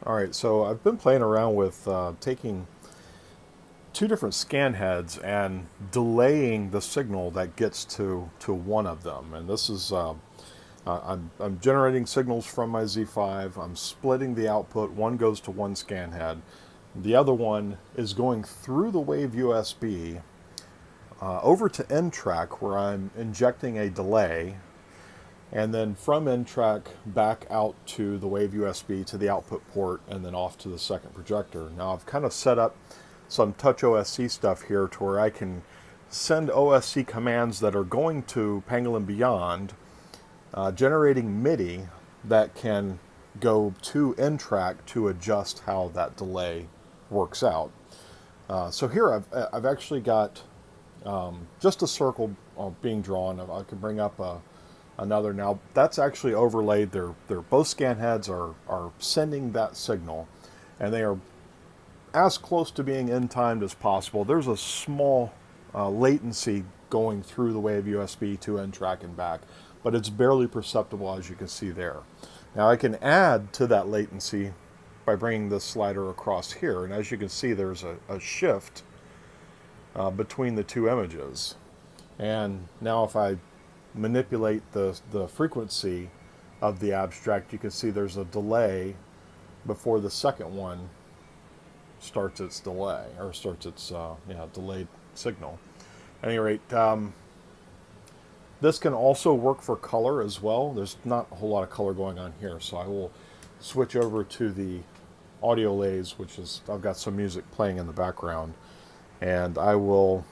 All right, so I've been playing around with taking two different scan heads and delaying the signal that gets to one of them. And this is I'm generating signals from my Z5. I'm splitting the output. One goes to one scan head. The other one is going through the wave USB over to N track, where I'm injecting a delay, and then from N track back out to the wave USB to the output port, and then off to the second projector. Now I've kind of set up some TouchOSC stuff here to where I can send OSC commands that are going to Pangolin Beyond, generating Midi that can go to N track to adjust how that delay works out. So here I've actually got just a circle being drawn. I can bring up another. Now that's actually overlaid. They're both scan heads are sending that signal, and they are as close to being in timed as possible. There's a small latency going through the wave USB to N track and back, but it's barely perceptible, as you can see there. Now I can add to that latency by bringing this slider across here, and as you can see, there's a shift between the two images. And now if I manipulate the frequency of the abstract, you can see there's a delay before the second one starts its delay, or starts its delayed signal. At any rate, this can also work for color as well. There's not a whole lot of color going on here, so I will switch over to the audio lays, which is, I've got some music playing in the background, and I will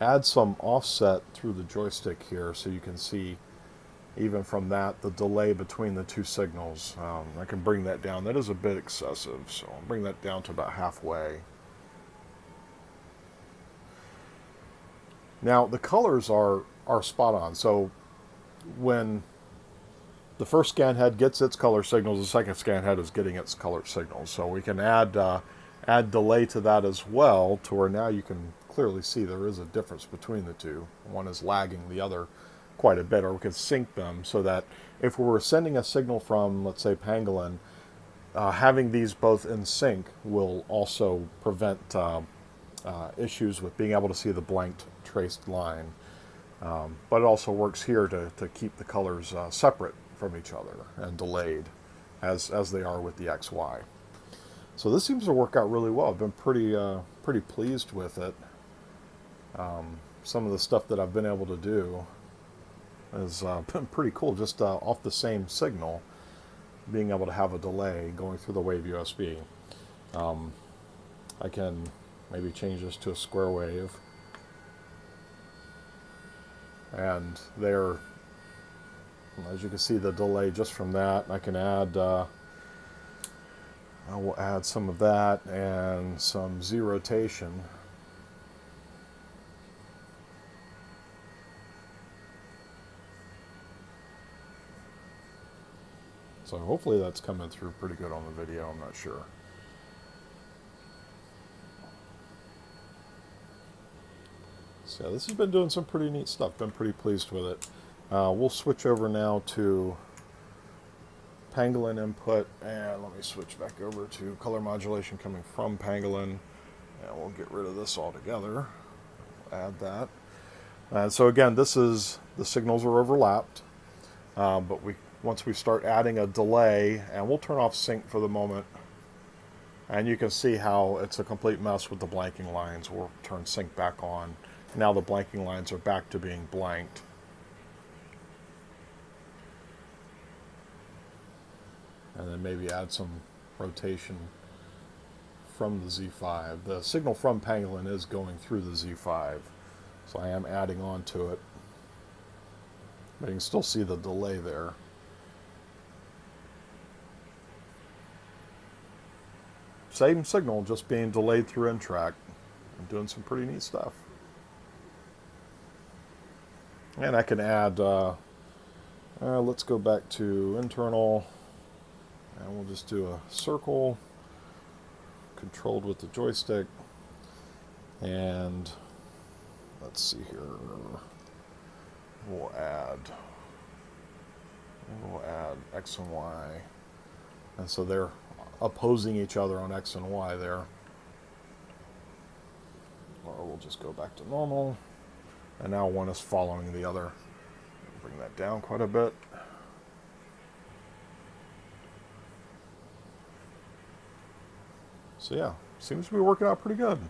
add some offset through the joystick here so you can see even from that the delay between the two signals. I can bring that down. That is a bit excessive, so I'll bring that down to about halfway. Now the colors are spot on. So when the first scan head gets its color signals, the second scan head is getting its color signals. So we can add delay to that as well, to where now you can clearly see there is a difference between the two. One is lagging the other quite a bit, or we can sync them so that if we were sending a signal from, let's say, Pangolin, having these both in sync will also prevent issues with being able to see the blanked traced line. But it also works here to keep the colors separate from each other and delayed as they are with the XY. So this seems to work out really well. I've been pretty pleased with it. Some of the stuff that I've been able to do has been pretty cool, just off the same signal, being able to have a delay going through the wave USB. I can maybe change this to a square wave, and there, as you can see, the delay just from that. I can add I will add some of that and some Z rotation. So hopefully that's coming through pretty good on the video, I'm not sure. So this has been doing some pretty neat stuff, been pretty pleased with it. We'll switch over now to Pangolin input, and let me switch back over to color modulation coming from Pangolin, and we'll get rid of this altogether. Add that. And so again, this is, the signals are overlapped, but once we start adding a delay, and we'll turn off sync for the moment, and you can see how it's a complete mess with the blanking lines. We'll turn sync back on. Now the blanking lines are back to being blanked. And then maybe add some rotation from the Z5. The signal from Pangolin is going through the Z5, so I am adding on to it. But you can still see the delay there. Same signal, just being delayed through N track. I'm doing some pretty neat stuff. And I can add, let's go back to internal, and we'll just do a circle controlled with the joystick. And let's see here, we'll add X and Y. And so there, opposing each other on X and Y there. Or we'll just go back to normal. And now one is following the other. Bring that down quite a bit. So yeah, seems to be working out pretty good.